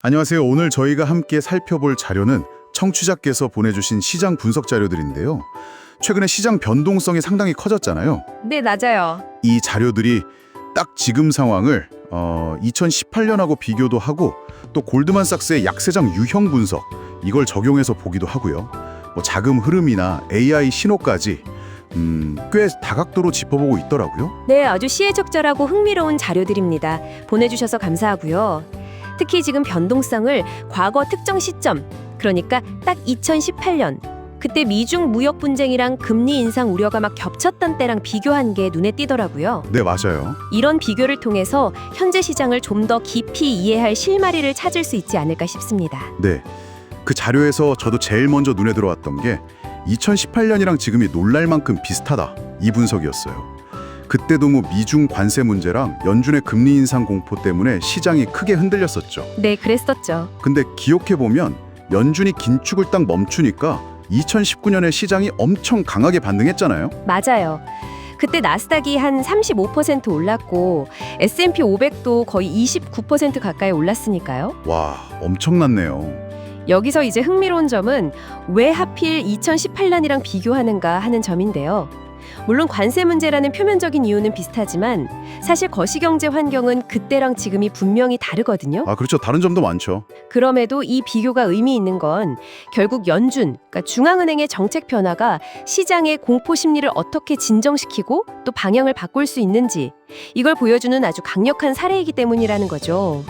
안녕하세요. 오늘 저희가 함께 살펴볼 자료는 청취자께서 보내주신 시장 분석 자료들인데요. 최근에 시장 변동성이 상당히 커졌잖아요. 네, 맞아요. 이 자료들이 딱 지금 상황을 2018년하고 비교도 하고 또 골드만삭스의 약세장 유형 분석 이걸 적용해서 보기도 하고요. 뭐 자금 흐름이나 AI 신호까지 꽤 다각도로 짚어보고 있더라고요. 네, 아주 시의적절하고 흥미로운 자료들입니다. 보내주셔서 감사하고요. 특히 지금 변동성을 과거 특정 시점, 그러니까 딱 2018년, 그때 미중 무역 분쟁이랑 금리 인상 우려가 막 겹쳤던 때랑 비교한 게 눈에 띄더라고요. 네, 맞아요. 이런 비교를 통해서 현재 시장을 좀 더 깊이 이해할 실마리를 찾을 수 있지 않을까 싶습니다. 네, 그 자료에서 저도 제일 먼저 눈에 들어왔던 게 2018년이랑 지금이 놀랄 만큼 비슷하다 이 분석이었어요. 그때도 뭐 미중 관세 문제랑 연준의 금리 인상 공포 때문에 시장이 크게 흔들렸었죠. 네, 그랬었죠. 근데 기억해보면 연준이 긴축을 딱 멈추니까 2019년에 시장이 엄청 강하게 반등했잖아요. 맞아요. 그때 나스닥이 한 35% 올랐고 S&P 500도 거의 29% 가까이 올랐으니까요. 와, 엄청났네요. 여기서 이제 흥미로운 점은 왜 하필 2018년이랑 비교하는가 하는 점인데요. 물론 관세 문제라는 표면적인 이유는 비슷하지만 사실 거시경제 환경은 그때랑 지금이 분명히 다르거든요. 아, 그렇죠. 다른 점도 많죠. 그럼에도 이 비교가 의미 있는 건 결국 연준, 그러니까 중앙은행의 정책 변화가 시장의 공포 심리를 어떻게 진정시키고 또 방향을 바꿀 수 있는지 이걸 보여주는 아주 강력한 사례이기 때문이라는 거죠.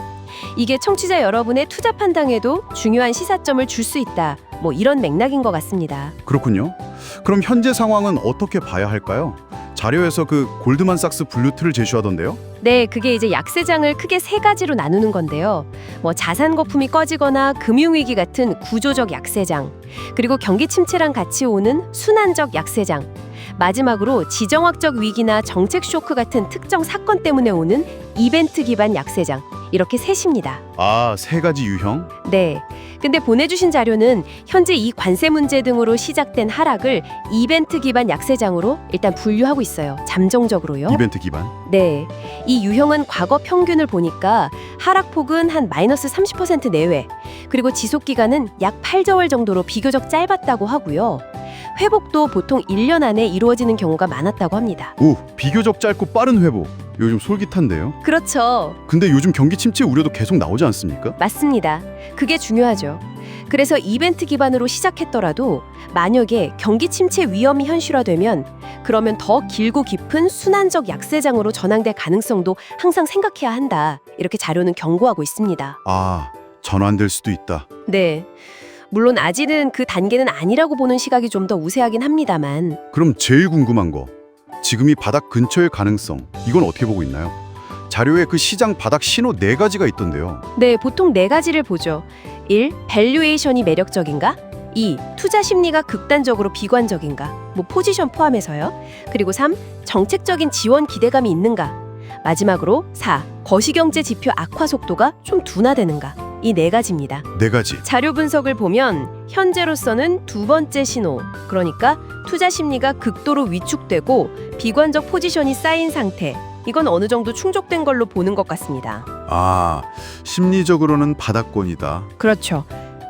이게 청취자 여러분의 투자 판단에도 중요한 시사점을 줄 수 있다. 뭐 이런 맥락인 것 같습니다. 그렇군요. 그럼 현재 상황은 어떻게 봐야 할까요? 자료에서 그 골드만삭스 블루트를 제시하던데요. 네, 그게 이제 약세장을 크게 세 가지로 나누는 건데요. 뭐 자산 거품이 꺼지거나 금융위기 같은 구조적 약세장, 그리고 경기 침체랑 같이 오는 순환적 약세장, 마지막으로 지정학적 위기나 정책 쇼크 같은 특정 사건 때문에 오는 이벤트 기반 약세장, 이렇게 셋입니다. 아, 세 가지 유형? 네. 근데 보내주신 자료는 현재 이 관세 문제 등으로 시작된 하락을 이벤트 기반 약세장으로 일단 분류하고 있어요. 잠정적으로요. 이벤트 기반? 네. 이 유형은 과거 평균을 보니까 하락폭은 한 마이너스 30% 내외, 그리고 지속기간은 약 8개월 정도로 비교적 짧았다고 하고요. 회복도 보통 1년 안에 이루어지는 경우가 많았다고 합니다. 오, 비교적 짧고 빠른 회복. 요즘 솔깃한데요. 그렇죠. 근데 요즘 경기 침체 우려도 계속 나오지 않습니까? 맞습니다. 그게 중요하죠. 그래서 이벤트 기반으로 시작했더라도 만약에 경기 침체 위험이 현실화되면 그러면 더 길고 깊은 순환적 약세장으로 전환될 가능성도 항상 생각해야 한다. 이렇게 자료는 경고하고 있습니다. 아, 전환될 수도 있다. 네. 물론 아직은 그 단계는 아니라고 보는 시각이 좀 더 우세하긴 합니다만 그럼 제일 궁금한 거, 지금이 바닥 근처일 가능성, 이건 어떻게 보고 있나요? 자료에 그 시장 바닥 신호 4가지가 있던데요. 네, 보통 4가지를 보죠. 1. 밸류에이션이 매력적인가? 2. 투자 심리가 극단적으로 비관적인가? 뭐 포지션 포함해서요. 그리고 3. 정책적인 지원 기대감이 있는가? 마지막으로 4. 거시경제 지표 악화 속도가 좀 둔화되는가? 이 4가지입니다. 4가지. 자료 분석을 보면 현재로서는 두 번째 신호, 그러니까 투자 심리가 극도로 위축되고 비관적 포지션이 쌓인 상태, 이건 어느 정도 충족된 걸로 보는 것 같습니다. 아, 심리적으로는 바닥권이다. 그렇죠.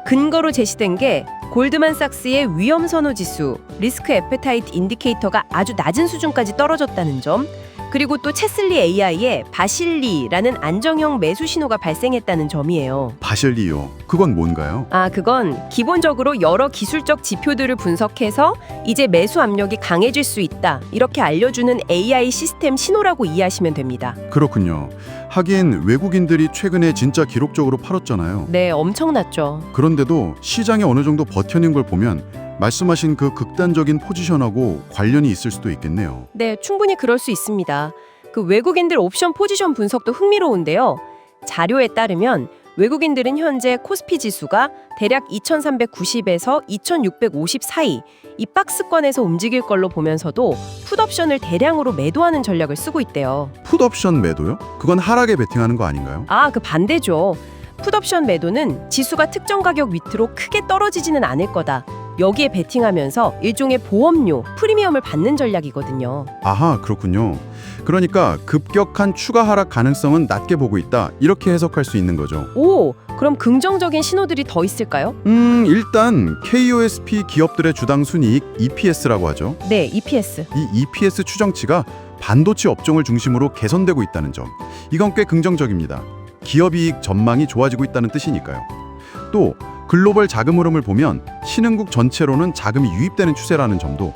근거로 제시된 게 골드만삭스의 위험 선호 지수, 리스크 애페타이트 인디케이터가 아주 낮은 수준까지 떨어졌다는 점, 그리고 또 체슬리 AI의 바실리라는 안정형 매수 신호가 발생했다는 점이에요. 바실리요. 그건 뭔가요? 그건 기본적으로 여러 기술적 지표들을 분석해서 이제 매수 압력이 강해질 수 있다. 이렇게 알려주는 AI 시스템 신호라고 이해하시면 됩니다. 그렇군요. 하긴 외국인들이 최근에 진짜 기록적으로 팔았잖아요. 네, 엄청났죠. 그런데도 시장이 어느 정도 버텨낸 걸 보면 말씀하신 그 극단적인 포지션하고 관련이 있을 수도 있겠네요. 네, 충분히 그럴 수 있습니다. 그 외국인들 옵션 포지션 분석도 흥미로운데요. 자료에 따르면 외국인들은 현재 코스피 지수가 대략 2390에서 2650 사이 이 박스권에서 움직일 걸로 보면서도 풋옵션을 대량으로 매도하는 전략을 쓰고 있대요. 풋옵션 매도요? 그건 하락에 베팅하는 거 아닌가요? 그 반대죠. 풋옵션 매도는 지수가 특정 가격 밑으로 크게 떨어지지는 않을 거다. 여기에 베팅하면서 일종의 보험료, 프리미엄을 받는 전략이거든요. 아하, 그렇군요. 그러니까 급격한 추가 하락 가능성은 낮게 보고 있다. 이렇게 해석할 수 있는 거죠. 오, 그럼 긍정적인 신호들이 더 있을까요? 일단 KOSP 기업들의 주당 순이익 EPS라고 하죠. 네, EPS. 이 EPS 추정치가 반도체 업종을 중심으로 개선되고 있다는 점. 이건 꽤 긍정적입니다. 기업 이익 전망이 좋아지고 있다는 뜻이니까요. 또 글로벌 자금 흐름을 보면 신흥국 전체로는 자금이 유입되는 추세라는 점도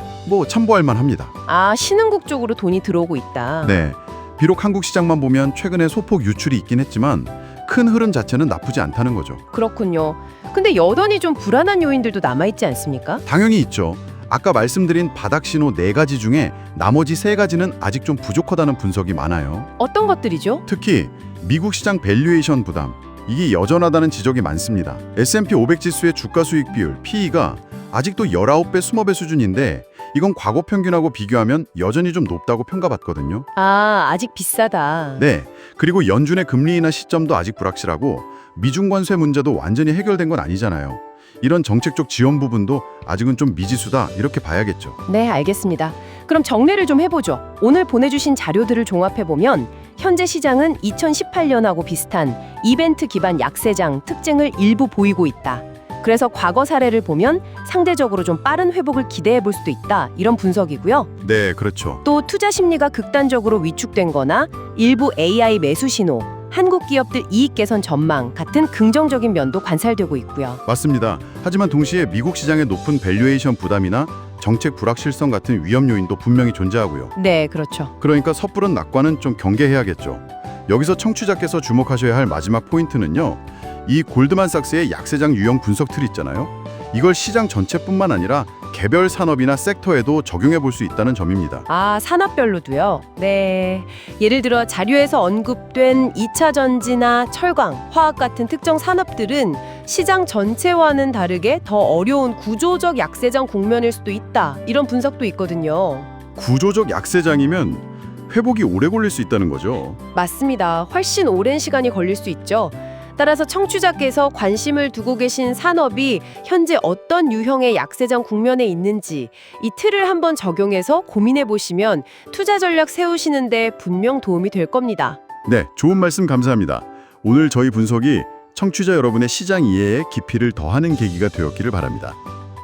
참고할 만합니다. 아, 신흥국 쪽으로 돈이 들어오고 있다. 네, 비록 한국 시장만 보면 최근에 소폭 유출이 있긴 했지만 큰 흐름 자체는 나쁘지 않다는 거죠. 그렇군요. 근데 여전히 좀 불안한 요인들도 남아있지 않습니까? 당연히 있죠. 아까 말씀드린 바닥 신호 4가지 중에 나머지 3가지는 아직 좀 부족하다는 분석이 많아요. 어떤 것들이죠? 특히 미국 시장 밸류에이션 부담, 이게 여전하다는 지적이 많습니다. S&P 500 지수의 주가 수익 비율, PE가 아직도 19배, 20배 수준인데 이건 과거 평균하고 비교하면 여전히 좀 높다고 평가받거든요. 아, 아직 비싸다. 네, 그리고 연준의 금리 인하 시점도 아직 불확실하고 미중 관세 문제도 완전히 해결된 건 아니잖아요. 이런 정책적 지원 부분도 아직은 좀 미지수다 이렇게 봐야겠죠. 네, 알겠습니다. 그럼 정리를 좀 해보죠. 오늘 보내주신 자료들을 종합해보면 현재 시장은 2018년하고 비슷한 이벤트 기반 약세장 특징을 일부 보이고 있다. 그래서 과거 사례를 보면 상대적으로 좀 빠른 회복을 기대해 볼 수도 있다. 이런 분석이고요. 네, 그렇죠. 또 투자 심리가 극단적으로 위축된 거나 일부 AI 매수 신호, 한국 기업들 이익 개선 전망 같은 긍정적인 면도 관찰되고 있고요. 맞습니다. 하지만 동시에 미국 시장의 높은 밸류에이션 부담이나 정책 불확실성 같은 위험 요인도 분명히 존재하고요. 네, 그렇죠. 그러니까 섣부른 낙관은 좀 경계해야겠죠. 여기서 청취자께서 주목하셔야 할 마지막 포인트는요. 이 골드만삭스의 약세장 유형 분석 틀 있잖아요. 이걸 시장 전체뿐만 아니라 개별 산업이나 섹터에도 적용해 볼 수 있다는 점입니다. 아, 산업별로도요? 네. 예를 들어 자료에서 언급된 2차 전지나 철강, 화학 같은 특정 산업들은 시장 전체와는 다르게 더 어려운 구조적 약세장 국면일 수도 있다. 이런 분석도 있거든요. 구조적 약세장이면 회복이 오래 걸릴 수 있다는 거죠. 맞습니다. 훨씬 오랜 시간이 걸릴 수 있죠. 따라서 청취자께서 관심을 두고 계신 산업이 현재 어떤 유형의 약세장 국면에 있는지 이 틀을 한번 적용해서 고민해 보시면 투자 전략 세우시는데 분명 도움이 될 겁니다. 네, 좋은 말씀 감사합니다. 오늘 저희 분석이 청취자 여러분의 시장 이해에 깊이를 더하는 계기가 되었기를 바랍니다.